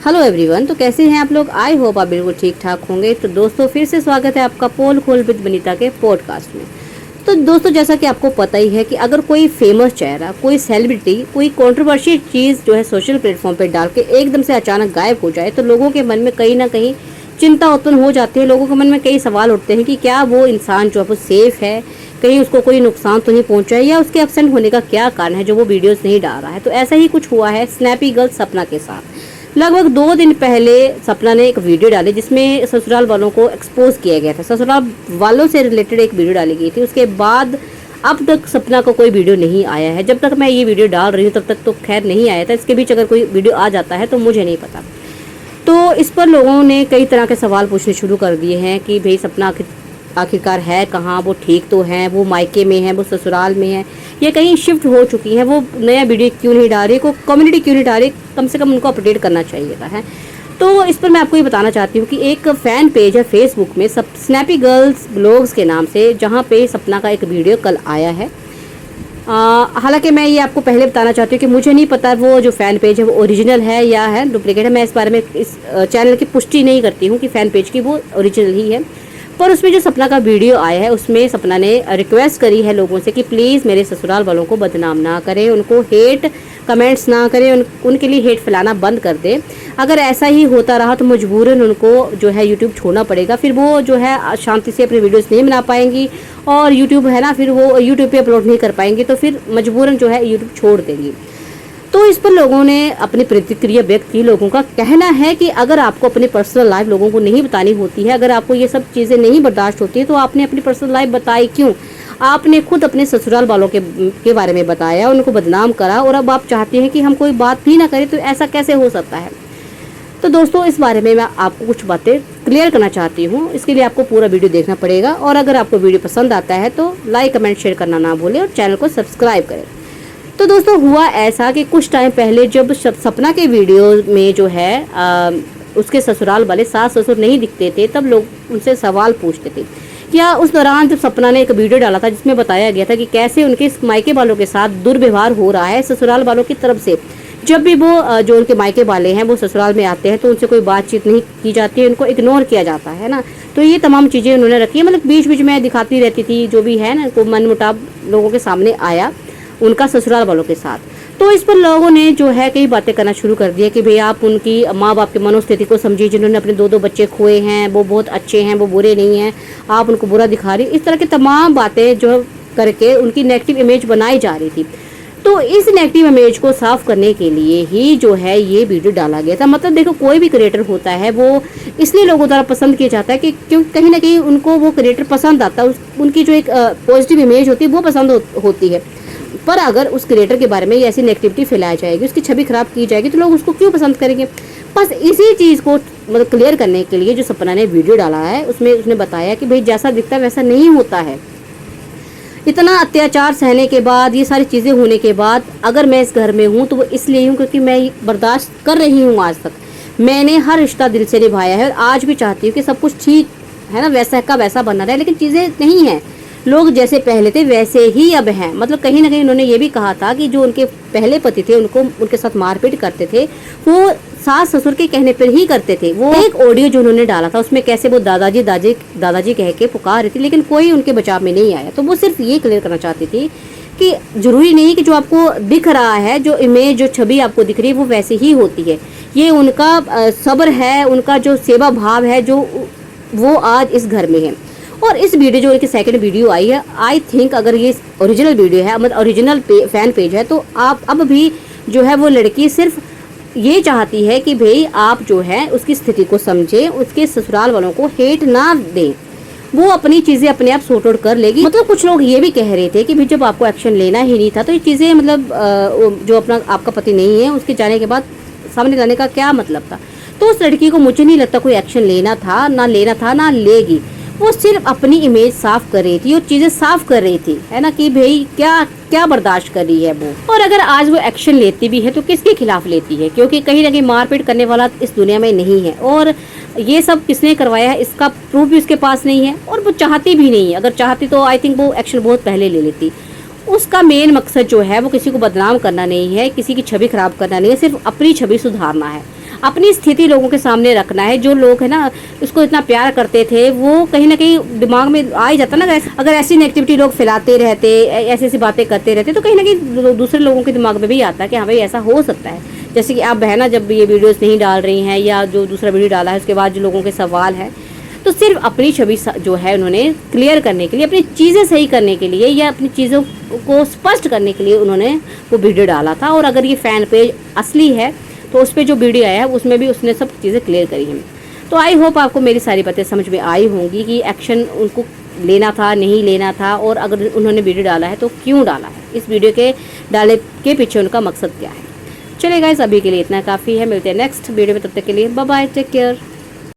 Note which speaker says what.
Speaker 1: Hello everyone. तो कैसे हैं आप लोग? आई होप आप बिल्कुल ठीक ठाक होंगे। तो दोस्तों फिर से स्वागत है आपका पोल खोल विद बनीता के पॉडकास्ट में। तो दोस्तों जैसा कि आपको पता ही है कि अगर कोई फेमस चेहरा, कोई सेलिब्रिटी, कोई कंट्रोवर्शियल चीज़ जो है सोशल प्लेटफॉर्म पे डाल के एकदम से अचानक गायब हो जाए तो लोगों के मन में कहीं ना कहीं चिंता उत्पन्न हो जाती है। लोगों के मन में कई सवाल उठते हैं कि क्या वो इंसान जो है वो सेफ है, कहीं उसको कोई नुकसान तो नहीं पहुंचा है, या उसके एब्सेंट होने का क्या कारण है जो वो वीडियोस नहीं डाल रहा है। तो ऐसा ही कुछ हुआ है स्नैपी गर्ल सपना के साथ। लगभग 2 दिन पहले सपना ने एक वीडियो डाली जिसमें ससुराल वालों को एक्सपोज किया गया था। ससुराल वालों से रिलेटेड एक वीडियो डाली गई थी। उसके बाद अब तक सपना को कोई वीडियो नहीं आया है। जब तक मैं ये वीडियो डाल रही हूँ तब तक तो खैर नहीं आया था। इसके बीच अगर कोई वीडियो आ जाता है तो मुझे नहीं पता। तो इस पर लोगों ने कई तरह के सवाल पूछने शुरू कर दिए हैं कि भाई सपना आखिरकार है कहाँ, वो ठीक तो है, वो मायके में है, वो ससुराल में है, ये कहीं शिफ्ट हो चुकी है, वो नया वीडियो क्यों नहीं डाल रही, को कम्युनिटी क्यों नहीं डाल रही, कम से कम उनको अपडेट करना चाहिए था है। तो इस पर मैं आपको ये बताना चाहती हूँ कि एक फ़ैन पेज है फेसबुक में स्नैपी गर्ल्स ब्लॉग्स के नाम से, जहाँ पे सपना का एक वीडियो कल आया है। हालांकि मैं ये आपको पहले बताना चाहती हूँ कि मुझे नहीं पता वो जो फ़ैन पेज है वो ओरिजिनल है या है डुप्लीकेट है। मैं इस बारे में इस चैनल की पुष्टि नहीं करती हूँ कि फ़ैन पेज की वो ओरिजिनल ही है। पर उसमें जो सपना का वीडियो आया है उसमें सपना ने रिक्वेस्ट करी है लोगों से कि प्लीज़ मेरे ससुराल वालों को बदनाम ना करें, उनको हेट कमेंट्स ना करें, उनके लिए हेट फैलाना बंद कर दें। अगर ऐसा ही होता रहा तो मजबूरन उनको जो है यूट्यूब छोड़ना पड़ेगा। फिर वो जो है शांति से अपने वीडियोस नहीं बना पाएंगी और यूट्यूब है ना, फिर वो यूट्यूब पे अपलोड नहीं कर पाएंगी, तो फिर मजबूरन जो है यूट्यूब छोड़ देंगी। तो इस पर लोगों ने अपनी प्रतिक्रिया व्यक्त की। लोगों का कहना है कि अगर आपको अपनी पर्सनल लाइफ लोगों को नहीं बतानी होती है, अगर आपको ये सब चीज़ें नहीं बर्दाश्त होती है तो आपने अपनी पर्सनल लाइफ बताई क्यों? आपने खुद अपने ससुराल वालों के बारे में बताया, उनको बदनाम करा, और अब आप चाहते हैं कि हम कोई बात भी ना करें। तो ऐसा कैसे हो सकता है? तो दोस्तों इस बारे में मैं आपको कुछ बातें क्लियर करना चाहती हूँ। इसके लिए आपको पूरा वीडियो देखना पड़ेगा, और अगर आपको वीडियो पसंद आता है तो लाइक कमेंट शेयर करना ना भूलें और चैनल को सब्सक्राइब करें। तो दोस्तों हुआ ऐसा कि कुछ टाइम पहले जब सपना के वीडियो में जो है उसके ससुराल वाले सास ससुर नहीं दिखते थे, तब लोग उनसे सवाल पूछते थे। या उस दौरान जब सपना ने एक वीडियो डाला था जिसमें बताया गया था कि कैसे उनके मायके वालों के साथ दुर्व्यवहार हो रहा है ससुराल वालों की तरफ से। जब भी वो जो उनके मायके वाले हैं वो ससुराल में आते हैं तो उनसे कोई बातचीत नहीं की जाती है, उनको इग्नोर किया जाता है ना। तो ये तमाम चीज़ें उन्होंने रखी है। मतलब बीच बीच में दिखाती रहती थी जो भी है ना, को मन मुटाव लोगों के सामने आया उनका ससुराल वालों के साथ। तो इस पर लोगों ने जो है कई बातें करना शुरू कर दिया कि भैया आप उनकी माँ बाप की मनोस्थिति को समझिए, जिन्होंने अपने 2-2 बच्चे खोए हैं, वो बहुत अच्छे हैं, वो बुरे नहीं हैं, आप उनको बुरा दिखा रही। इस तरह की तमाम बातें जो करके उनकी नेगेटिव इमेज बनाई जा रही थी। तो इस नेगेटिव इमेज को साफ करने के लिए ही जो है ये वीडियो डाला गया था। मतलब देखो, कोई भी क्रिएटर होता है वो इसलिए लोगों द्वारा पसंद किया जाता है कि क्योंकि कहीं ना कहीं उनको वो क्रिएटर पसंद आता है, उनकी जो एक पॉजिटिव इमेज होती है वो पसंद होती है। पर अगर उस क्रिएटर के बारे में ऐसी नेगेटिविटी फैलाई जाएगी, उसकी छवि खराब की जाएगी, तो लोग उसको क्यों पसंद करेंगे? बस इसी चीज़ को मतलब क्लियर करने के लिए जो सपना ने वीडियो डाला है उसमें उसने बताया कि भाई जैसा दिखता है वैसा नहीं होता है। इतना अत्याचार सहने के बाद, ये सारी चीज़ें होने के बाद अगर मैं इस घर में हूँ तो वो इसलिए हूँ क्योंकि मैं बर्दाश्त कर रही हूँ। आज तक मैंने हर रिश्ता दिल से निभाया है और आज भी चाहती हूँ कि सब कुछ ठीक है ना, वैसा का वैसा बना रहे, लेकिन चीज़ें नहीं हैं। लोग जैसे पहले थे वैसे ही अब हैं। मतलब कहीं ना कहीं उन्होंने ये भी कहा था कि जो उनके पहले पति थे उनके साथ मारपीट करते थे वो सास ससुर के कहने पर ही करते थे। वो एक ऑडियो जो उन्होंने डाला था उसमें कैसे वो दादाजी दादाजी कह के पुकार रही थी, लेकिन कोई उनके बचाव में नहीं आया। तो वो सिर्फ ये क्लियर करना चाहती थी कि जरूरी नहीं कि जो आपको दिख रहा है, जो इमेज जो छवि आपको दिख रही है वो वैसे ही होती है। ये उनका सब्र है, उनका जो सेवा भाव है जो वो आज इस घर में है। और इस वीडियो जो एक सेकंड वीडियो आई है, आई थिंक अगर ये ओरिजिनल वीडियो है, मतलब ओरिजिनल फ़ैन पेज है, तो आप अब भी जो है वो लड़की सिर्फ ये चाहती है कि भाई आप जो है उसकी स्थिति को समझें, उसके ससुराल वालों को हेट ना दें, वो अपनी चीज़ें अपने आप सॉर्ट आउट कर लेगी। मतलब कुछ लोग ये भी कह रहे थे कि भाई जब आपको एक्शन लेना ही नहीं था तो ये चीज़ें मतलब जो अपना आपका पति नहीं है उसके जाने के बाद सामने लाने का क्या मतलब था? तो उस लड़की को मुझे नहीं लगता कोई एक्शन लेना था ना लेगी। वो सिर्फ अपनी इमेज साफ कर रही थी और चीज़ें साफ कर रही थी, है ना, कि भाई क्या क्या बर्दाश्त कर रही है वो। और अगर आज वो एक्शन लेती भी है तो किसके खिलाफ लेती है? क्योंकि कहीं ना कहीं मारपीट करने वाला इस दुनिया में नहीं है, और ये सब किसने करवाया है इसका प्रूफ भी उसके पास नहीं है, और वो चाहती भी नहीं है। अगर चाहती तो आई थिंक वो एक्शन बहुत पहले ले लेती। उसका मेन मकसद जो है वो किसी को बदनाम करना नहीं है, किसी की छवि खराब करना नहीं है, सिर्फ अपनी छवि सुधारना है। अपनी स्थिति लोगों के सामने रखना है। जो लोग है ना उसको इतना प्यार करते थे वो कहीं ना कहीं दिमाग में आ ही जाता ना, अगर ऐसी नेगेटिविटी लोग फैलाते रहते, ऐसी ऐसी बातें करते रहते, तो कहीं ना कहीं दूसरे लोगों के दिमाग में भी आता है कि हाँ भाई ऐसा हो सकता है। जैसे कि आप बहना जब ये वीडियोस नहीं डाल रही हैं या जो दूसरा वीडियो डाला है उसके बाद जो लोगों के सवाल है, तो सिर्फ अपनी छवि जो है उन्होंने क्लियर करने के लिए, अपनी चीज़ें सही करने के लिए या अपनी चीज़ों को स्पष्ट करने के लिए उन्होंने वो वीडियो डाला था। और अगर ये फ़ैन पेज असली है तो उस पर जो वीडियो आया है उसमें भी उसने सब चीज़ें क्लियर करी हैं। तो आई होप आपको मेरी सारी बातें समझ में आई होंगी कि एक्शन उनको लेना था नहीं लेना था, और अगर उन्होंने वीडियो डाला है तो क्यों डाला है, इस वीडियो के डाले के पीछे उनका मकसद क्या है। चलिए गाइस, अभी के लिए इतना काफ़ी है। मिलते हैं नेक्स्ट वीडियो में, तब तक के लिए बाय बाय, टेक केयर।